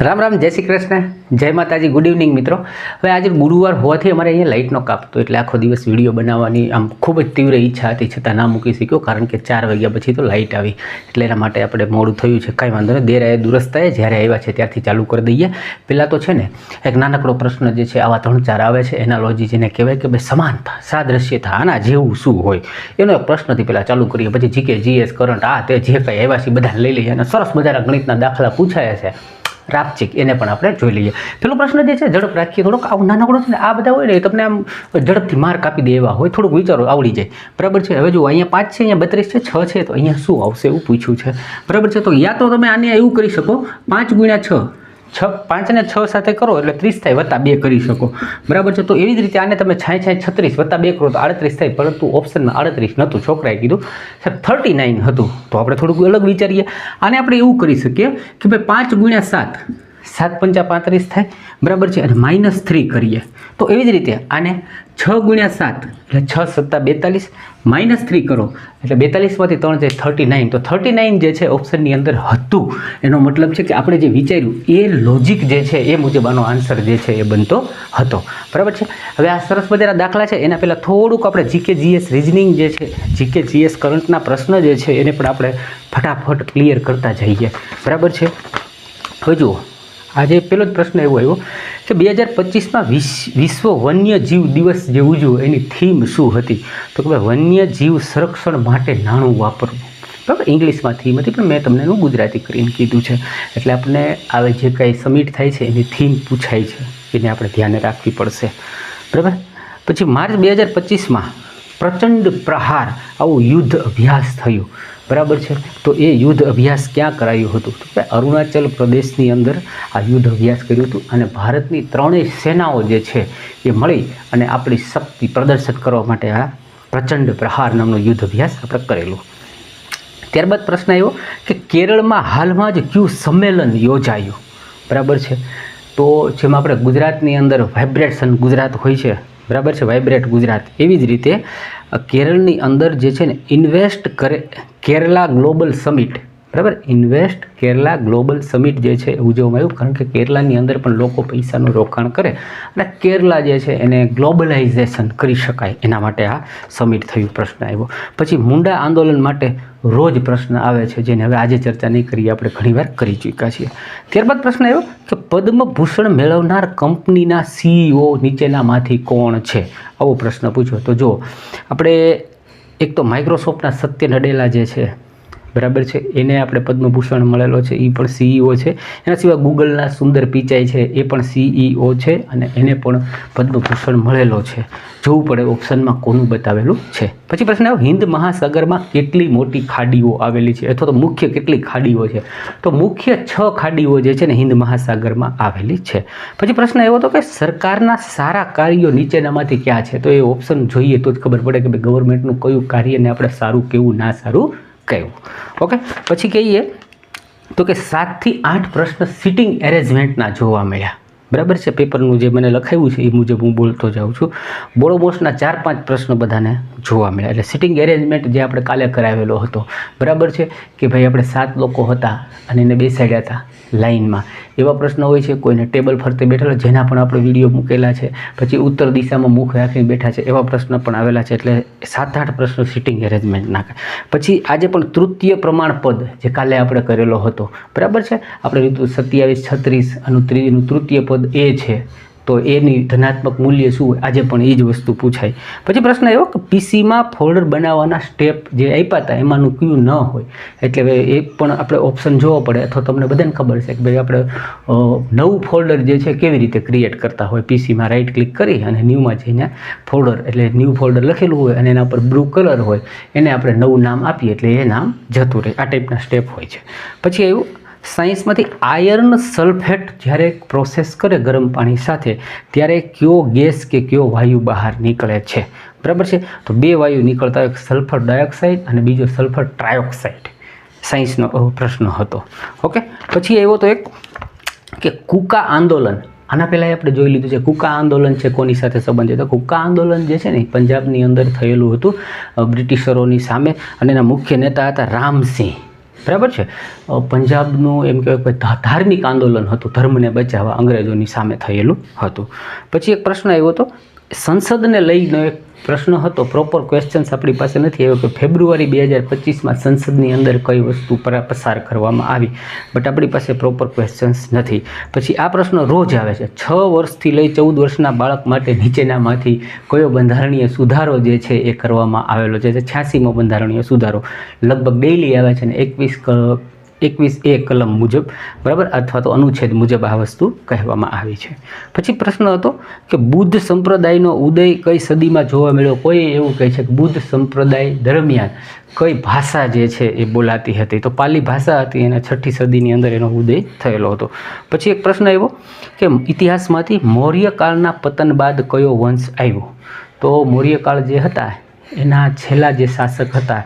રામ રામ, જય શ્રી કૃષ્ણ, જય માતાજી, ગુડ ઇવનિંગ મિત્રો. હવે આજે ગુરુવાર હોવાથી અમારે અહીંયા લાઇટનો કાપ હતો, એટલે આખો દિવસ વિડીયો બનાવવાની આમ ખૂબ જ તીવ્ર ઈચ્છા હતી, છતાં ના મૂકી શક્યો કારણ કે 4 વાગ્યા પછી તો લાઇટ આવી, એટલે એના માટે આપણે મોડું થયું છે. કાંઈ વાંધો નહીં, દેરાએ દુરસ્તાએ જ્યારે આવ્યા છે ત્યારથી ચાલુ કરી દઈએ. પહેલાં તો છે ને એક નાનકડો પ્રશ્ન જે છે, આવા 3-4 આવે છે, એનાલોજી જેને કહેવાય કે ભાઈ સમાનતા, સાદ્રશ્યતા, આના જેવું શું હોય, એનો એક પ્રશ્નથી પહેલાં ચાલુ કરીએ. પછી જીકે, જીએસ, કરંટ, આ તે જે કંઈ આવ્યા છે બધા લઈ લઈએ, અને સરસ મજાના ગણિતના દાખલા પૂછાયા છે રાપચીક, એને પણ આપણે જોઈ લઈએ. પેલો પ્રશ્ન જે છે ઝડપ રાખીએ, થોડોક આવું નાનકડો છે ને, આ બધા હોય ને તમને આમ ઝડપથી માર્ક આપી દે એવા હોય, થોડુંક વિચારો આવડી જાય, બરાબર છે. હવે જો અહીંયા 5 છે, અહીંયા 32 છે, 6 છે, તો અહીંયા શું આવશે એવું પૂછ્યું છે, બરાબર છે. તો યા તો તમે આને એવું કરી શકો, 5 ગુણ્યા 6, 5 ને 6 સાથે કરો એટલે 30 થાય, વત્તા 2 કરી શકો, બરાબર છે. તો એવી જ રીતે આને તમે 36 વત્તા 2 કરો તો 38 થાય, પરંતુ ઓપ્શનમાં 38 નહોતું, છોકરાએ કીધું સાહેબ 39 હતું, તો આપણે થોડુંક અલગ વિચારીએ. આને આપણે એવું કરી શકીએ કે ભાઈ 5 ગુણ્યા 7, 7 પંચા 35 થાય, બરાબર છે, અને -3 કરીએ. તો એવી જ રીતે આને 6 ગુણ્યા 7 એટલે 6 સત્તા 42, -3 કરો એટલે 42માંથી 3 જાય 39. તો 39 જે છે ઓપ્શનની અંદર હતું, એનો મતલબ છે કે આપણે જે વિચાર્યું એ લોજિક જે છે એ મુજબ આનો આન્સર જે છે એ બનતો હતો, બરાબર છે. હવે આ સરસ મજાના દાખલા છે, એના પહેલાં થોડુંક આપણે જીકે જીએસ રિઝનિંગ જે છે, જીકે જીએસ કરંટના પ્રશ્ન જે છે એને પણ આપણે ફટાફટ ક્લિયર કરતા જઈએ, બરાબર છે. હવે જુઓ, આજે પેલો જ પ્રશ્ન એવો આવ્યો કે 2025માં વિશ્વ વન્યજીવ દિવસ જે ઉજવ્યો એની થીમ શું હતી? તો કે ભાઈ વન્યજીવ સંરક્ષણ માટે નાણું વાપરવું, બરાબર. ઇંગ્લિશમાં થીમ હતી, પણ મેં તમને એનું ગુજરાતી કરીને કીધું છે, એટલે આપણે આવે જે કાંઈ સમિટ થાય છે એની થીમ પૂછાય છે, એને આપણે ધ્યાને રાખવી પડશે, બરાબર. પછી માર્ચ 2025માં પ્રચંડ પ્રહાર આવું યુદ્ધ અભ્યાસ થયું, બરાબર છે. તો એ યુદ્ધ અભ્યાસ ક્યાં કરાયું હતું? તો કે અરુણાચલ પ્રદેશની અંદર આ યુદ્ધ અભ્યાસ કર્યું હતું, અને ભારતની 3 સેનાઓ જે છે એ મળી અને આપણી શક્તિ પ્રદર્શિત કરવા માટે આ પ્રચંડ પ્રહાર નામનો યુદ્ધ અભ્યાસ આપણે કરેલું. ત્યારબાદ પ્રશ્ન આવ્યો કે કેરળમાં હાલમાં જ કયું સંમેલન યોજાયું, બરાબર છે. તો જેમાં આપણે ગુજરાતની અંદર વાઇબ્રેશન ગુજરાત હોય છે, બરાબર છે, વાઇબ્રેટ ગુજરાત, એવી જ રીતે કેરળની અંદર જે છે ને ઇન્વેસ્ટ કેરલા ગ્લોબલ સમિટ, બરાબર, ઇન્વેસ્ટ કેરલા ગ્લોબલ સમિટ જે છે ઉજવવામાં આવ્યું, કારણ કે કેરલાની અંદર પણ લોકો પૈસાનું રોકાણ કરે અને કેરલા જે છે એને ગ્લોબલાઇઝેશન કરી શકાય, એના માટે આ સમિટ થયું. પ્રશ્ન આવ્યો. પછી મુંડા આંદોલન માટે રોજ પ્રશ્ન આવે છે, જેને હવે આજે ચર્ચા નહીં કરીએ, આપણે ઘણીવાર કરી ચૂક્યા છીએ. ત્યારબાદ પ્રશ્ન આવ્યો કે પદ્મભૂષણ મેળવનાર કંપનીના CEO નીચેનામાંથી કોણ છે? આવો પ્રશ્ન પૂછ્યો. તો જો આપણે એક તો માઇક્રોસોફ્ટના સત્ય નડેલા જે છે, બરાબર છે, એને આપણે પદ્મભૂષણ મળેલો છે, એ પણ CEO છે. એના સિવાય ગૂગલના સુંદર પિચાઈ છે, એ પણ CEO છે, અને એને પણ પદ્મભૂષણ મળેલો છે. જોવું પડે ઓપ્શનમાં કોનું બતાવેલું છે. પછી પ્રશ્ન આવ્યો હિન્દ મહાસાગરમાં કેટલી મોટી ખાડીઓ આવેલી છે, અથવા તો મુખ્ય કેટલી ખાડીઓ છે? તો મુખ્ય 6 ખાડીઓ જે છે ને હિન્દ મહાસાગરમાં આવેલી છે. પછી પ્રશ્ન એવો હતો કે સરકારના સારા કાર્યો નીચેનામાંથી ક્યાં છે? તો એ ઓપ્શન જોઈએ તો જ ખબર પડે કે ભાઈ ગવર્મેન્ટનું કયું કાર્યને આપણે સારું કેવું, ના સારું કયું. ઓકે. પછી કહીએ તો કે 7 થી 8 પ્રશ્ન સિટિંગ એરેન્જમેન્ટના જોવા મળ્યા, બરાબર છે. પેપરનું જે મને લખાયું છે એ મુજબ હું બોલતો જાઉં છું. બોરોમોસના 4-5 પ્રશ્ન બધાને જોવા મળ્યા, એટલે સિટિંગ એરેન્જમેન્ટ જે આપણે કાલે કરાવેલો હતો, બરાબર છે, કે ભાઈ આપણે 7 લોકો હતા અને એને બેસાડ્યા હતા લાઇનમાં, એવા પ્રશ્ન હોય છે. કોઈને ટેબલ ફરતે બેઠેલા, જેના પણ આપણે વિડીયો મૂકેલા છે. પછી ઉત્તર દિશામાં મુખ રાખીને બેઠા છે, એવા પ્રશ્ન પણ આવેલા છે. એટલે 7-8 પ્રશ્નો સિટિંગ એરેન્જમેન્ટ નાખે. પછી આજે પણ તૃતીય પ્રમાણપદ જે કાલે આપણે કરેલો હતો, બરાબર છે, આપણે લીધું 27-36 અને તૃતીય પદ એ છે, તો એની ધનાત્મક મૂલ્ય શું હોય, આજે પણ એ જ વસ્તુ પૂછાય. પછી પ્રશ્ન આવ્યો કે પીસીમાં ફોલ્ડર બનાવવાના સ્ટેપ જે આપ્યા હતા એમાંનું કયું ન હોય, એટલે એ પણ આપણે ઓપ્શન જોવો પડે. અથવા તમને બધાને ખબર છે કે ભાઈ આપણે નવું ફોલ્ડર જે છે કેવી રીતે ક્રિએટ કરતા હોય, પીસીમાં રાઇટ ક્લિક કરી અને ન્યૂમાં જઈને ફોલ્ડર, એટલે ન્યૂ ફોલ્ડર લખેલું હોય અને એના પર બ્લુ કલર હોય, એને આપણે નવું નામ આપીએ એટલે એ નામ જતું રહે. આ ટાઈપના સ્ટેપ હોય છે. પછી આવ્યું સાયન્સમાંથી આયર્ન સલ્ફેટ જ્યારે પ્રોસેસ કરે ગરમ પાણી સાથે, ત્યારે કયો ગેસ કે કયો વાયુ બહાર નીકળે છે? બરાબર છે. તો 2 વાયુ નીકળતા હોય, સલ્ફર ડાયોક્સાઇડ અને બીજો સલ્ફર ટ્રાયોક્સાઇડ. સાયન્સનો પ્રશ્ન હતો. ઓકે. પછી આવ્યો તો એક કે કુકા આંદોલન, આના પહેલાં આપણે જોઈ લીધું છે. કુકા આંદોલન છે કોની સાથે સંબંધિત? તો કુકા આંદોલન જે છે ને પંજાબની અંદર થયેલું હતું બ્રિટિશરોની સામે, અને એના મુખ્ય નેતા હતા રામસિંહ, બરાબર છે. પંજાબનું એમ કહેવાય કે ધાર્મિક આંદોલન હતું, ધર્મને બચાવવા અંગ્રેજોની સામે થયેલું હતું. પછી એક પ્રશ્ન આવ્યો હતો સંસદને લઈને, એક પ્રશ્ન હતો, પ્રોપર ક્વેશ્ચન્સ આપણી પાસે નથી આવ્યો કે ફેબ્રુઆરી 2025માં સંસદની અંદર કઈ વસ્તુ પસાર કરવામાં આવી, બટ આપણી પાસે પ્રોપર ક્વેશ્ચન્સ નથી. પછી આ પ્રશ્ન રોજ આવે છે, 6 વર્ષથી લઈ 14 વર્ષના બાળક માટે નીચેનામાંથી કયો બંધારણીય સુધારો જે છે એ કરવામાં આવેલો છે. 86મો બંધારણીય સુધારો લગભગ ડેઇલી આવે છે ને 21A કલમ મુજબ, બરાબર, અથવા તો અનુચ્છેદ મુજબ આ વસ્તુ કહેવામાં આવી છે. પછી પ્રશ્ન હતો કે બુદ્ધ સંપ્રદાયનો ઉદય કઈ સદીમાં જોવા મળ્યો. કોઈ એવું કહે છે કે બુદ્ધ સંપ્રદાય દરમિયાન કઈ ભાષા જે છે એ બોલાતી હતી, તો પાલી ભાષા હતી અને 6ઠી સદીની અંદર એનો ઉદય થયેલો હતો. પછી એક પ્રશ્ન આવ્યો કે ઇતિહાસમાંથી મૌર્ય કાળના પતન બાદ કયો વંશ આવ્યો. તો મૌર્ય કાળ જે હતા એના છેલ્લા જે શાસક હતા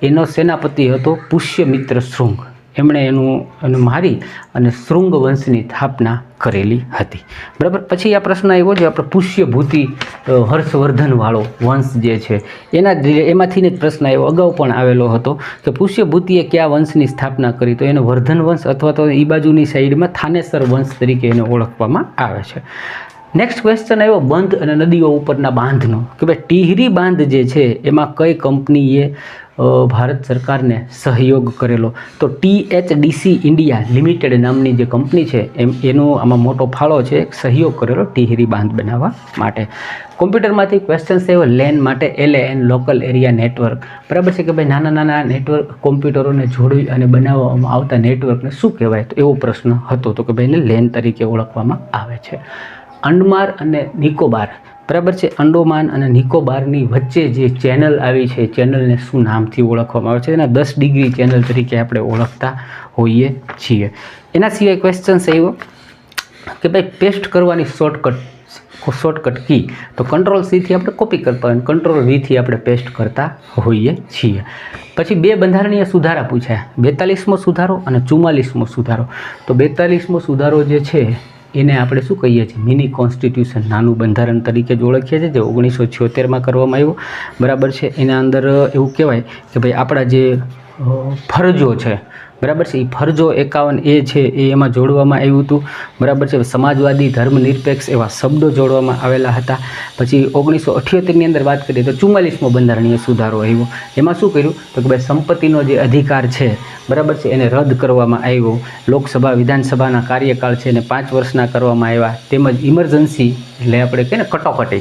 એનો સેનાપતિ હતો પુષ્યમિત્ર શૃંગ. એમણે એનું મારી અને શૃંગ વંશની સ્થાપના કરેલી હતી, બરાબર. પછી આ પ્રશ્ન આવ્યો જે આપણે પુષ્યભૂતિ હર્ષવર્ધનવાળો વંશ જે છે એમાંથી જ પ્રશ્ન આવ્યો, અગાઉ પણ આવેલો હતો કે પુષ્યભૂતિએ કયા વંશની સ્થાપના કરી, તો એનો વર્ધન વંશ અથવા તો એ બાજુની સાઈડમાં થાનેસર વંશ તરીકે એને ઓળખવામાં આવે છે. નેક્સ્ટ ક્વેશ્ચન આવ્યો બંધ અને નદીઓ ઉપરના બાંધનો, કે ભાઈ ટિહરી બાંધ જે છે એમાં કઈ કંપનીએ ભારત સરકારને સહયોગ કરેલો, તો THDC ઇન્ડિયા લિમિટેડ નામની જે કંપની છે એનો આમાં મોટો ફાળો છે, સહયોગ કરેલો ટિહરી બાંધ બનાવવા માટે. કોમ્પ્યુટરમાંથી ક્વેશ્ચન્સ આવ્યો લેન માટે, LAN લોકલ એરિયા નેટવર્ક, બરાબર છે, કે ભાઈ નાના નાના નેટવર્ક કોમ્પ્યુટરોને જોડી અને બનાવવામાં આવતા નેટવર્કને શું કહેવાય, તો એવો પ્રશ્ન હતો, તો કે ભાઈ એને લેન તરીકે ઓળખવામાં આવે છે. અંડમાન અને નિકોબાર, બરાબર છે, અંડોમાન અને નિકોબારની વચ્ચે જે ચેનલ આવી છે ચેનલને શું નામથી ઓળખવામાં આવે છે, એના 10 ડિગ્રી ચેનલ તરીકે આપણે ઓળખતા હોઈએ છીએ. એના સિવાય ક્વેશ્ચન્સ આવ્યો કે ભાઈ પેસ્ટ કરવાની શોર્ટકટ કી, તો Ctrl+C થી આપણે કોપી કરતા હોય, Ctrl+V થી આપણે પેસ્ટ કરતા હોઈએ છીએ. પછી 2 બંધારણીય સુધારા પૂછ્યા, 42મો સુધારો અને 44મો સુધારો. તો 42મો સુધારો જે છે એને આપણે શું કહીએ છીએ, મિની કોન્સ્ટિટ્યુશન, નાનું બંધારણ તરીકે જ ઓળખીએ છીએ, જે 1976માં કરવામાં આવ્યું, બરાબર છે. એના અંદર એવું કહેવાય કે ભાઈ આપણા જે ફરજો છે, બરાબર છે, એ ફરજો 51A છે એ એમાં જોડવામાં આવ્યું હતું, બરાબર છે. સમાજવાદી, ધર્મનિરપેક્ષ એવા શબ્દો જોડવામાં આવેલા હતા. પછી 1978ની અંદર વાત કરીએ તો 44મો બંધારણીય સુધારો આવ્યો. એમાં શું કર્યું, તો કે ભાઈ સંપત્તિનો જે અધિકાર છે, બરાબર છે, એને રદ કરવામાં આવ્યો. લોકસભા વિધાનસભાના કાર્યકાળ છે એને 5 વર્ષના કરવામાં આવ્યા. તેમજ ઇમરજન્સી એટલે આપણે કહીએ ને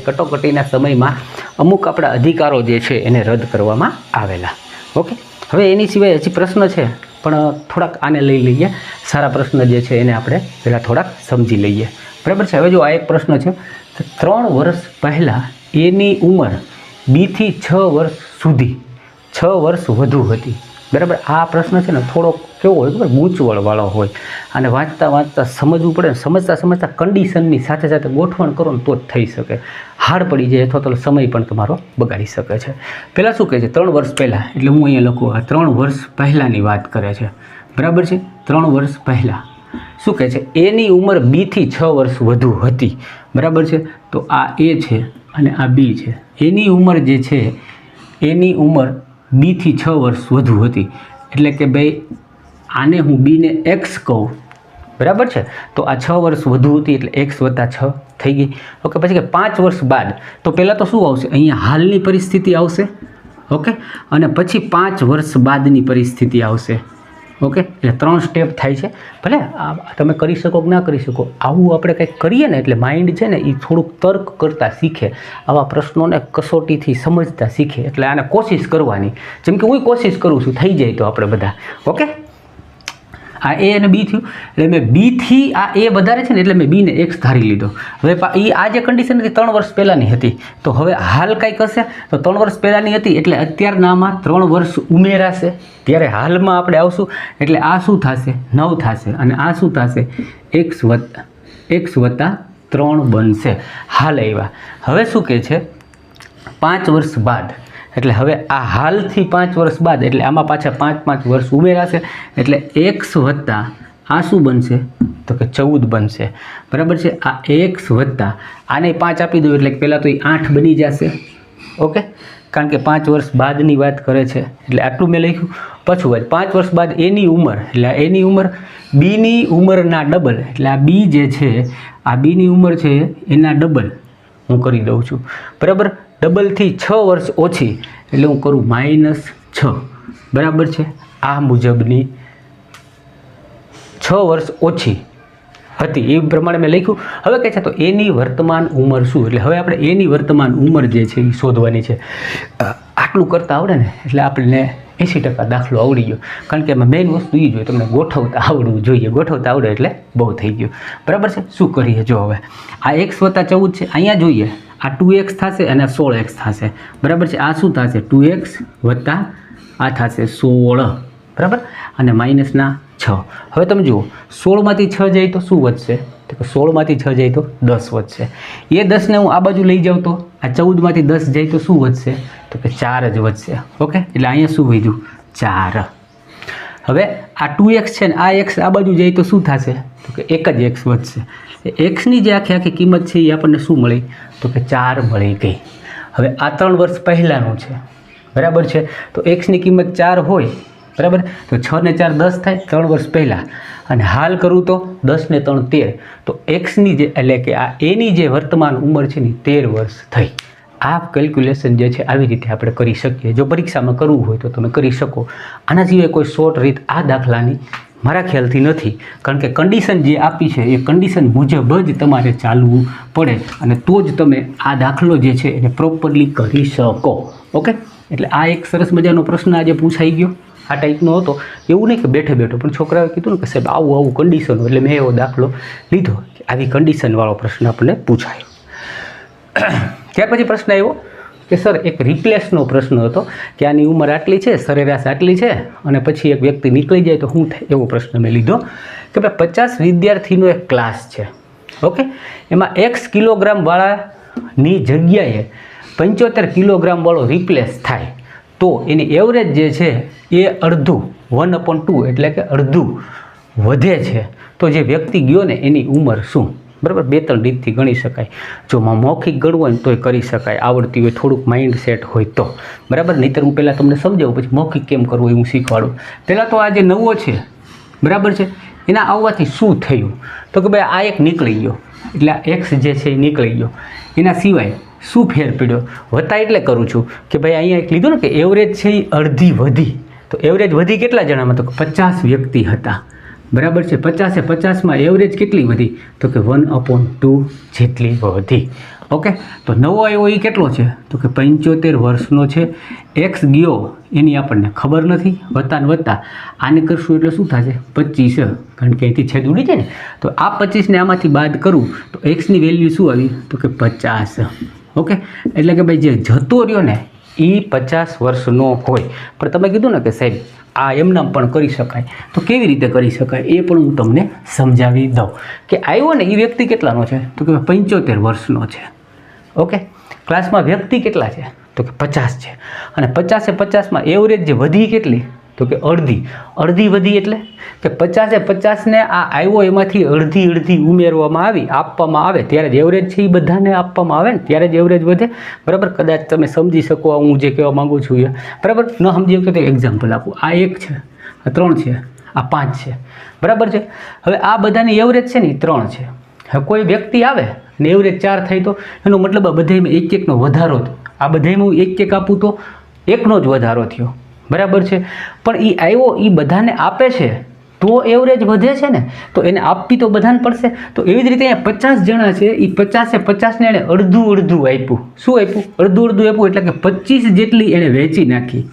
કટોકટીના સમયમાં અમુક આપણા અધિકારો જે છે એને રદ કરવામાં આવેલા. ઓકે, હવે એની સિવાય હજી પ્રશ્ન છે પણ થોડાક આને લઈ લઈએ. સારા પ્રશ્ન જે છે એને આપણે પહેલાં થોડાક સમજી લઈએ, બરાબર છે. હવે જો આ એક પ્રશ્ન છે કે 3 વર્ષ પહેલાં એની ઉંમર 2 થી 6 વર્ષ સુધી 6 વર્ષ વધુ હતી, બરાબર. આ પ્રશ્ન છે ને થોડોક કેવો હોય ખબર, ગૂંચવણવાળો હોય, અને વાંચતા સમજવું પડે, સમજતા કન્ડિશનની સાથે સાથે ગોઠવણ કરો ને તો જ થઈ શકે. હાર્ડ પડી જાય અથવા તો સમય પણ તમારો બગાડી શકે છે. પહેલાં શું કહે છે, 3 વર્ષ પહેલાં, એટલે હું અહીંયા લખું, આ 3 વર્ષ પહેલાંની વાત કરે છે, બરાબર છે. 3 વર્ષ પહેલાં શું કહે છે, એની ઉંમર 2 થી 6 વર્ષ વધુ હતી, બરાબર છે. તો આ A છે અને આ B છે. એની ઉંમર જે છે એની ઉંમર 2 થી 6 વર્ષ વધુ હતી, એટલે કે ભાઈ આને હું બીને X કહું, બરાબર છે. તો આ 6 વર્ષ વધુ હતી એટલે X + 6 થઈ ગઈ. ઓકે, પછી કે 5 વર્ષ બાદ, તો પહેલાં તો શું આવશે, અહીંયા હાલની પરિસ્થિતિ આવશે, ઓકે, અને પછી 5 વર્ષ બાદની પરિસ્થિતિ આવશે. ઓકે, એટલે 3 સ્ટેપ થાય છે. ભલે તમે કરી શકો કે ના કરી શકો, આવું આપણે કંઈક કરીએ ને એટલે માઇન્ડ છે ને એ થોડુંક તર્ક કરતાં શીખે, આવા પ્રશ્નોને કસોટીથી સમજતા શીખે. એટલે આને કોશિશ કરવાની, જેમ કે હું કોશિશ કરું છું, થઈ જાય તો આપણે બધા. ઓકે, આ A અને B થયું, એટલે મેં B થી આ A વધારે છે ને એટલે મેં B ને X ધારી લીધો. હવે આ જે કન્ડિશન હતી 3 વર્ષ પહેલાંની હતી, તો હવે હાલ કંઈક હશે તો 3 વર્ષ પહેલાંની હતી એટલે અત્યારનામાં 3 વર્ષ ઉમેરાશે, ત્યારે હાલમાં આપણે આવશું એટલે આ શું થશે, 9 થશે, અને આ શું થશે, X + 3 બનશે. હાલ આવ્યા. હવે શું કહે છે, 5 વર્ષ બાદ, એટલે હવે આ હાલથી 5 વર્ષ બાદ એટલે આમાં પાછા 5 વર્ષ ઉમેરાશે, એટલે X + આ શું બનશે, તો કે 14 બનશે, બરાબર છે. આ X + આને 5 આપી દો એટલે પહેલાં તો એ 8 બની જશે. ઓકે, કારણ કે 5 વર્ષ બાદની વાત કરે છે એટલે આટલું મેં લખ્યું. પાછું વાત 5 વર્ષ બાદ એની ઉંમર, એટલે એની ઉંમર બીની ઉંમરના ડબલ, એટલે આ બી જે છે આ બીની ઉંમર છે એના ડબલ હું કરી દઉં છું, બરાબર. ડબલથી 6 વર્ષ ઓછી એટલે હું કરું -6, બરાબર છે. આ મુજબની 6 વર્ષ ઓછી હતી એ પ્રમાણે મેં લખ્યું. હવે કહે છે તો એની વર્તમાન ઉંમર શું, એટલે હવે આપણે એની વર્તમાન ઉંમર જે છે એ શોધવાની છે. આટલું કરતાં આવડે ને એટલે આપણને 80% દાખલો આવડી ગયો, કારણ કે એમાં મેઇન વસ્તુ એ જોઈએ તમને ગોઠવતા આવડવું જોઈએ. ગોઠવતા આવડે એટલે બહુ થઈ ગયું, બરાબર છે. શું કરીએ જો હવે આ x + 14 છે, અહીંયા જોઈએ આ 2x થશે અને 16x થશે, બરાબર છે. આ શું થશે 2x + આ થશે 16, બરાબર, અને -6. હવે તમે જુઓ 16માંથી 6 જાય તો શું વધશે, તો કે 16માંથી 6 જાય તો 10 વધશે. એ 10ને હું આ બાજુ લઈ જાઉં તો આ 14માંથી 10 જાય તો શું વધશે, તો કે 4 જ વધશે. ઓકે, એટલે અહીંયા શું વધ્યું 4. હવે આ 2x છે ને આ x આ બાજુ જાય તો શું થશે, તો કે એક જ x વધશે. એક્સની જે આખી કિંમત છે એ આપણને શું મળી, તો કે 4 મળી ગઈ. હવે આ 3 વર્ષ પહેલાંનું છે, બરાબર છે. તો એક્સની કિંમત 4 હોય, બરાબર, તો 6 ને 4 10 થાય 3 વર્ષ પહેલાં, અને હાલ કરું તો 10 ને 3 13, તો એક્સની જે એટલે કે આ એની જે વર્તમાન ઉંમર છે ને 13 વર્ષ થઈ. આ કેલ્ક્યુલેશન જે છે આવી રીતે આપણે કરી શકીએ. જો પરીક્ષામાં કરવું હોય તો તમે કરી શકો. આના સિવાય કોઈ શોર્ટ રીત આ દાખલાની મારા ખ્યાલથી નથી, કારણ કે કન્ડિશન જે આપી છે એ કન્ડિશન મુજબ જ તમારે ચાલવું પડે, અને તો જ તમે આ દાખલો જે છે એને પ્રોપરલી કરી શકો. ઓકે, એટલે આ એક સરસ મજાનો પ્રશ્ન આજે પૂછાઈ ગયો. આ ટાઈપનો હતો, એવું નહીં કે બેઠે બેઠો, પણ છોકરાઓએ કીધું ને કે સાહેબ આવું કન્ડિશન હોય, એટલે મેં એવો દાખલો લીધો કે આવી કન્ડિશનવાળો પ્રશ્ન આપણને પૂછાયો. ત્યાર પછી પ્રશ્ન આવ્યો કે સર એક રિપ્લેસનો પ્રશ્ન હતો કે આની ઉંમર આટલી છે, સરેરાશ આટલી છે, અને પછી એક વ્યક્તિ નીકળી જાય તો શું થાય, એવો પ્રશ્ન મેં લીધો કે ભાઈ 50 વિદ્યાર્થીનો એક ક્લાસ છે. ઓકે, એમાં x કિલોગ્રામવાળાની જગ્યાએ 75 કિલોગ્રામવાળો રિપ્લેસ થાય તો એની એવરેજ જે છે એ અડધું 1/2 એટલે કે અડધું વધે છે. તો જે વ્યક્તિ ગયો ને એની ઉંમર શું, બરાબર. 2-3 રીતથી ગણી શકાય. જો મૌખિક ગણવું હોય ને તોય કરી શકાય, આવડતી હોય, થોડુંક માઇન્ડ સેટ હોય તો, બરાબર. નહીંતર હું પહેલાં તમને સમજાવું, પછી મૌખિક કેમ કરવું એ હું શીખવાડું. પહેલાં તો આ જે નવો છે, બરાબર છે, એના આવવાથી શું થયું, તો કે ભાઈ આ એક નીકળી ગયો, એટલે આ એક્સ જે છે એ નીકળી ગયો. એના સિવાય શું ફેર પડ્યો, વત્તા એટલે કરું છું કે ભાઈ અહીંયા એક લીધું ને કે એવરેજ છે એ અડધી વધી, તો એવરેજ વધી કેટલા જણામાં, તો 50 વ્યક્તિ હતા, બરાબર છે. 50-50માં એવરેજ કેટલી વધી, તો કે 1/2 જેટલી વધી. ઓકે, તો નવો આવ્યો એ કેટલો છે, તો કે 75 વર્ષનો છે. એક્સ ગયો એની આપણને ખબર નથી, વત્તા ને વત્તા આને કરશું એટલે શું થશે 25, કારણ કે અહીંથી છેદ ઉડી જાય ને, તો આ 25ને આમાંથી બાદ કરું તો એક્સની વેલ્યુ શું આવી, તો કે 50. ઓકે, એટલે કે ભાઈ જે જતો રહ્યો ને એ 50 વર્ષનો હોય. પણ તમે કીધું ને કે સાહેબ આ એમનામ પણ કરી શકાય, તો કેવી રીતે કરી શકાય એ પણ હું તમને સમજાવી દઉં. કે આવ્યો ને એ વ્યક્તિ કેટલાનો છે, તો કે 75 વર્ષનો છે. ઓકે, ક્લાસમાં વ્યક્તિ કેટલા છે, તો કે 50 છે, અને 50-50માં એવરેજ જે વધી કેટલી, તો કે અડધી વધી, એટલે કે 50-50ને આ આવ્યો એમાંથી અડધી ઉમેરવામાં આવી, આપવામાં આવે ત્યારે જ એવરેજ છે એ બધાને આપવામાં આવે ને ત્યારે જ એવરેજ વધે, બરાબર. કદાચ તમે સમજી શકો હું જે કહેવા માગું છું એ, બરાબર. ન સમજી શકો તો એક્ઝામ્પલ આપું. આ 1 છે, આ 3 છે, આ 5 છે, બરાબર છે. હવે આ બધાની એવરેજ છે ને 3 છે. હવે કોઈ વ્યક્તિ આવે ને એવરેજ 4 થાય તો એનો મતલબ આ બધામાં 1-1નો વધારો થયો. આ બધામાં હું 1-1 આપું તો 1નો જ વધારો થયો, બરાબર છે. પણ એ આવ્યો એ બધાને આપે છે તો એવરેજ વધે છે ને, તો એને આપવી તો બધાને પડશે. તો એવી જ રીતે અહીંયા 50 જણા છે, એ 50-50ને એણે અડધું આપ્યું. શું આપ્યું, અડધું આપ્યું, એટલે કે 25 જેટલી એણે વેચી નાખી,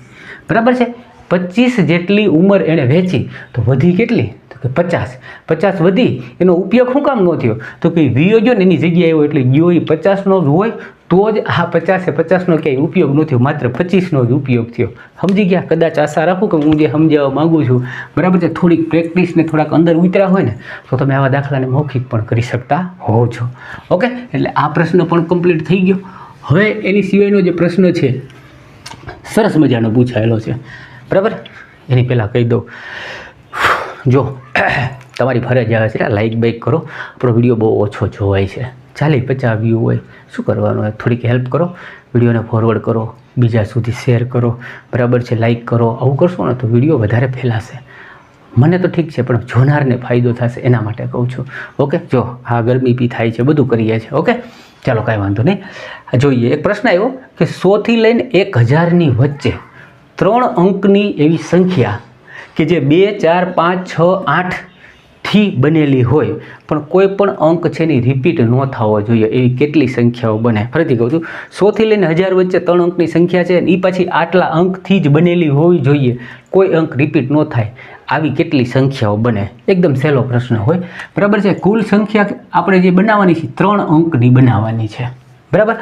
બરાબર છે. 25 જેટલી ઉંમર એણે વેચી તો વધી કેટલી, તો કે 50 વધી. એનો ઉપયોગ શું કામ ન થયો, તો કે વિયો ગયો ને એની જગ્યાએ આવ્યો, એટલે ગયો એ 50નો જ હોય તો જ આ 50-50નો ક્યાંય ઉપયોગ ન થયો, માત્ર 25નો જ ઉપયોગ થયો. સમજી ગયા? કદાચ આશા રાખું કે હું જે સમજાવવા માગું છું, બરાબર છે. થોડીક પ્રેક્ટિસ ને થોડાક અંદર ઉતર્યા હોય ને તો તમે આવા દાખલાને મૌખિક પણ કરી શકતા હોવ છો. ઓકે, એટલે આ પ્રશ્ન પણ કમ્પ્લીટ થઈ ગયો. હવે એની સિવાયનો જે પ્રશ્ન છે સરસ મજાનો પૂછાયેલો છે, બરાબર. એની પહેલાં કહી દઉં, જો તમારી ફરજ આવે છે લાઈક કરો. આપણો વિડીયો બહુ ઓછો જોવાય છે, 40-50 વ્યૂ હોય, શું કરવાનું હોય, થોડીક હેલ્પ કરો, વિડીયોને ફોરવર્ડ કરો, બીજા સુધી શેર કરો, બરાબર છે, લાઈક કરો. આવું કરશો ને તો વિડીયો વધારે ફેલાશે. મને તો ઠીક છે પણ જોનારને ફાયદો થશે એના માટે કહું છું. ઓકે, જો હા ગરમી બી થાય છે, બધું કરીએ છીએ. ઓકે, ચાલો કાંઈ વાંધો નહીં. જોઈએ, એક પ્રશ્ન આવ્યો કે 100થી લઈને 1000ની વચ્ચે 3 અંકની એવી સંખ્યા કે જે 2, 4, 5, 6, 8થી બનેલી હોય પણ કોઈ પણ અંક છે એની રિપીટ ન થવો જોઈએ એવી કેટલી સંખ્યાઓ બને? ફરીથી કહું છું, 100થી લઈને 1000 વચ્ચે 3 અંકની સંખ્યા છે અને એ પાછી આટલા અંકથી જ બનેલી હોવી જોઈએ, કોઈ અંક રિપીટ ન થાય, આવી કેટલી સંખ્યાઓ બને? એકદમ સહેલો પ્રશ્ન હોય, બરાબર છે. કુલ સંખ્યા આપણે જે બનાવવાની છે 3 અંકની બનાવવાની છે, બરાબર.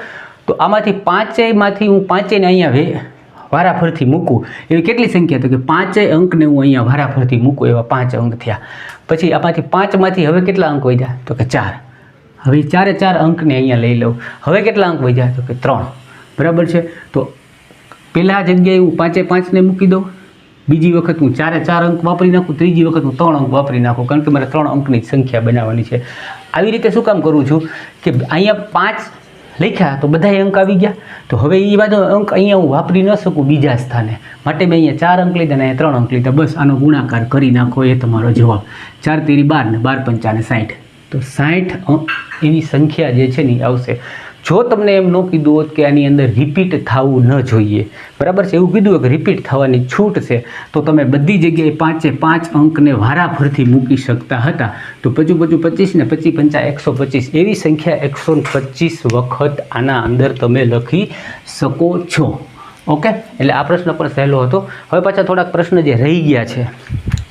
તો આમાંથી પાંચેયમાંથી હું પાંચેયને અહીંયા વારાફરથી મૂકું એવી કેટલી સંખ્યા? તો કે 5 અંકને હું અહીંયા વારાફરથી મૂકું એવા 5 અંક થયા. પછી આમાંથી 5માંથી હવે કેટલા અંક વધ્યા? તો કે 4. હવે 4 અંકને અહીંયા લઈ લઉં. હવે કેટલા અંક વધ્યા? તો કે 3, બરાબર છે. તો પહેલા જગ્યાએ હું 5ને મૂકી દઉં, બીજી વખત હું 4 અંક વાપરી નાખું, ત્રીજી વખત હું 3 અંક વાપરી નાખું, કારણ કે મારે 3 અંકની સંખ્યા બનાવવાની છે. આવી રીતે શું કામ કરું છું કે અહીંયા 5 લખ્યા તો બધા અંક આવી ગયા, તો હવે એ બધો અંક અહીંયા હું વાપરી ન શકું બીજા સ્થાને, માટે મેં અહીંયા 4 અંક લીધા અને અહીંયા 3 અંક લીધા. બસ આનો ગુણાકાર કરી નાખો, એ તમારો જવાબ. 4 તેરી 12 ને 12 પંચા 60. તો 60 અંક એવી સંખ્યા જે છે ને આવશે. જો તમને એમ ન કીધું હોત કે આની અંદર રિપીટ થવું ન જોઈએ, બરાબર છે, એવું કીધું હોય કે રિપીટ થવાની છૂટ છે, તો તમે બધી જગ્યાએ 5 અંકને વારાફરથી મૂકી શકતા હતા. તો 5 25 ને 25 પંચા 125 એવી સંખ્યા 125 વખત આના અંદર તમે લખી શકો છો. ઓકે, એટલે આ પ્રશ્ન પણ સહેલો હતો. હવે પાછા થોડાક પ્રશ્ન જે રહી ગયા છે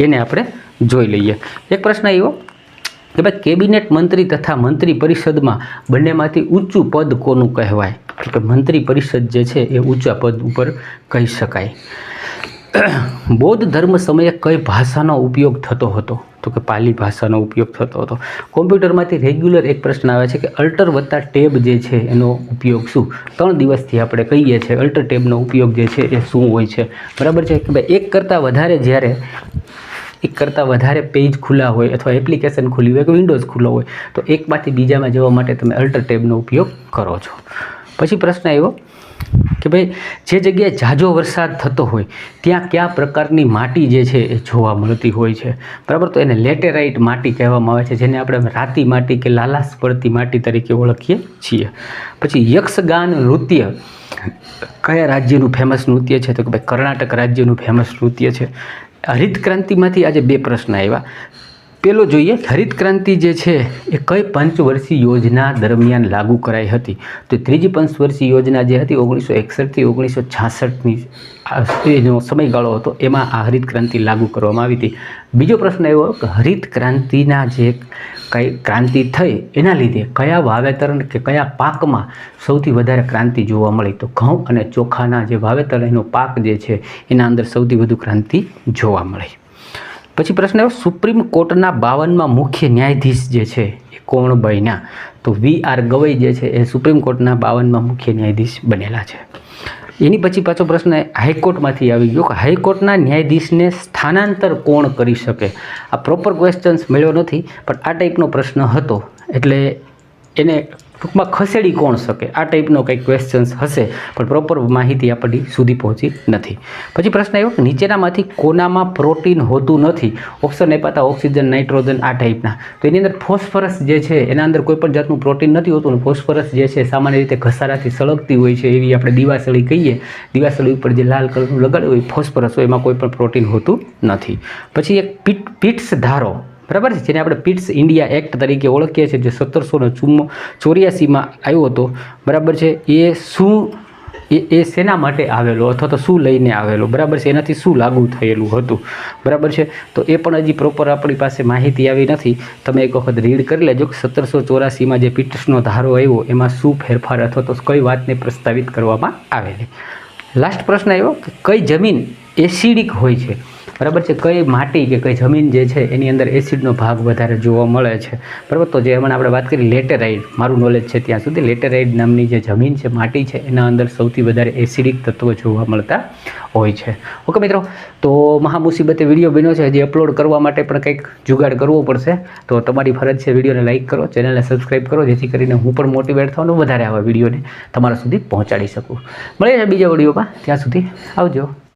એને આપણે જોઈ લઈએ. એક પ્રશ્ન આવ્યો કે ભાઈ કેબિનેટ મંત્રી તથા મંત્રી પરિષદમાં બંનેમાંથી ઊંચું પદ કોનું કહેવાય? કે મંત્રી પરિષદ જે છે એ ઊંચા પદ ઉપર કહી શકાય. બૌદ્ધ ધર્મ સમયે કઈ ભાષાનો ઉપયોગ થતો હતો? તો કે પાલી ભાષાનો ઉપયોગ થતો હતો. કોમ્પ્યુટરમાંથી રેગ્યુલર એક પ્રશ્ન આવે છે કે અલ્ટર વત્તા ટેબ જે છે એનો ઉપયોગ શું? 3 દિવસથી આપણે કહીએ છીએ અલ્ટર ટેબનો ઉપયોગ જે છે એ શું હોય છે, બરાબર છે. કે ભાઈ એક કરતાં વધારે પેજ ખુલ્લા હોય અથવા એપ્લિકેશન ખુલ્લી હોય કે વિન્ડોઝ ખુલ્લો હોય તો એકમાંથી બીજામાં જવા માટે તમે અલ્ટર ટેબનો ઉપયોગ કરો છો. પછી પ્રશ્ન આવ્યો કે ભાઈ જે જગ્યાએ ઝાઝો વરસાદ થતો હોય ત્યાં કયા પ્રકારની માટી જે છે એ જોવા મળતી હોય છે, બરાબર. તો એને લેટેરાઇટ માટી કહેવામાં આવે છે, જેને આપણે રાતી માટી કે લાલાશ પડતી માટી તરીકે ઓળખીએ છીએ. પછી યક્ષગાન નૃત્ય કયા રાજ્યનું ફેમસ નૃત્ય છે? તો કે ભાઈ કર્ણાટક રાજ્યનું ફેમસ નૃત્ય છે. હરિત ક્રાંતિમાંથી આજે 2 પ્રશ્ન આવ્યા. પેલો જોઈએ, હરિત ક્રાંતિ જે છે એ કઈ પંચવર્ષીય યોજના દરમિયાન લાગુ કરાઈ હતી? તો ત્રીજી પંચવર્ષીય યોજના જે હતી 1961 થી 1966ની એનો સમયગાળો હતો, એમાં આ હરિત ક્રાંતિ લાગુ કરવામાં આવી હતી. બીજો પ્રશ્ન એવો કે હરિત ક્રાંતિના જે કઈ ક્રાંતિ થઈ એના લીધે કયા વાવેતર કે કયા પાકમાં સૌથી વધારે ક્રાંતિ જોવા મળી? તો ઘઉં અને ચોખાના જે વાવેતર એનો પાક જે છે એના અંદર સૌથી વધુ ક્રાંતિ જોવા મળી. પછી પ્રશ્ન એવો, સુપ્રીમ કોર્ટના 52માં મુખ્ય ન્યાયાધીશ જે છે એ કોણ બન્યા? તો VR ગવઈ જે છે એ સુપ્રીમ કોર્ટના 52માં મુખ્ય ન્યાયાધીશ બનેલા છે. એની પછી પાછો પ્રશ્ન હાઈકોર્ટમાંથી આવી ગયો કે હાઈકોર્ટના ન્યાયાધીશને સ્થાનાંતર કોણ કરી શકે? આ પ્રોપર ક્વેશ્ચન્સ મળ્યો નથી, પણ આ ટાઈપનો પ્રશ્ન હતો એટલે એને ટૂંકમાં ખસેડી કોણ શકે, આ ટાઈપનો કંઈક ક્વેશ્ચન્સ હશે, પણ પ્રોપર માહિતી આપણી સુધી પહોંચી નથી. પછી પ્રશ્ન આવ્યો કે નીચેનામાંથી કોનામાં પ્રોટીન હોતું નથી? ઓપ્શન આપ્યા હતા ઓક્સિજન, નાઇટ્રોજન, આ ટાઈપના. તો એની અંદર ફોસ્ફરસ જે છે એના અંદર કોઈ પણ જાતનું પ્રોટીન નથી હોતું, અને ફોસ્ફરસ જે છે સામાન્ય રીતે ઘસારાથી સળગતી હોય છે, એવી આપણે દિવાસળી કહીએ, દિવાસળી ઉપર જે લાલ કલરનું લગાડ્યું હોય ફોસ્ફરસ હોય, એમાં કોઈ પણ પ્રોટીન હોતું નથી. પછી એક પીટ્સ ધારો, બરાબર છે, જેને આપણે પીટ્સ ઇન્ડિયા એક્ટ તરીકે ઓળખીએ છીએ, જે 1784માં આવ્યો હતો, બરાબર છે. એ શું એ શેના માટે આવેલો અથવા તો શું લઈને આવેલો, બરાબર છે, એનાથી શું લાગુ થયેલું હતું, બરાબર છે. તો એ પણ હજી પ્રોપર આપણી પાસે માહિતી આવી નથી. તમે એક વખત રીડ કરી લેજો કે 1784માં જે પીટ્સનો ધારો આવ્યો એમાં શું ફેરફાર અથવા તો કઈ વાતને પ્રસ્તાવિત કરવામાં આવેલી. લાસ્ટ પ્રશ્ન આવ્યો કે કઈ જમીન એસિડિક હોય છે? બરાબર છે, કઈ માટી કે કઈ જમીન જે છે એની અંદર એસિડનો ભાગ વધારે જોવા મળે છે, બરાબર. તો જે હમણાં આપણે વાત કરી લેટેરાઇટ, મારું નોલેજ છે ત્યાં સુધી લેટેરાઇટ નામની જે જમીન છે, માટી છે, એના અંદર સૌથી વધારે એસિડિક તત્વો જોવા મળતા હોય છે. ઓકે મિત્રો, તો મહા મુસીબતે વિડીયો બન્યો છે, હજી અપલોડ કરવા માટે પણ કંઈક જુગાડ કરવો પડશે. તો તમારી ફરજ છે વિડીયોને લાઇક કરો, ચેનલને સબસ્ક્રાઈબ કરો, જેથી કરીને હું પણ મોટિવેટ થવાનું વધારે આવા વિડીયોને તમારા સુધી પહોંચાડી શકું. મળીએ છીએ બીજા વિડીયોમાં, ત્યાં સુધી આવજો.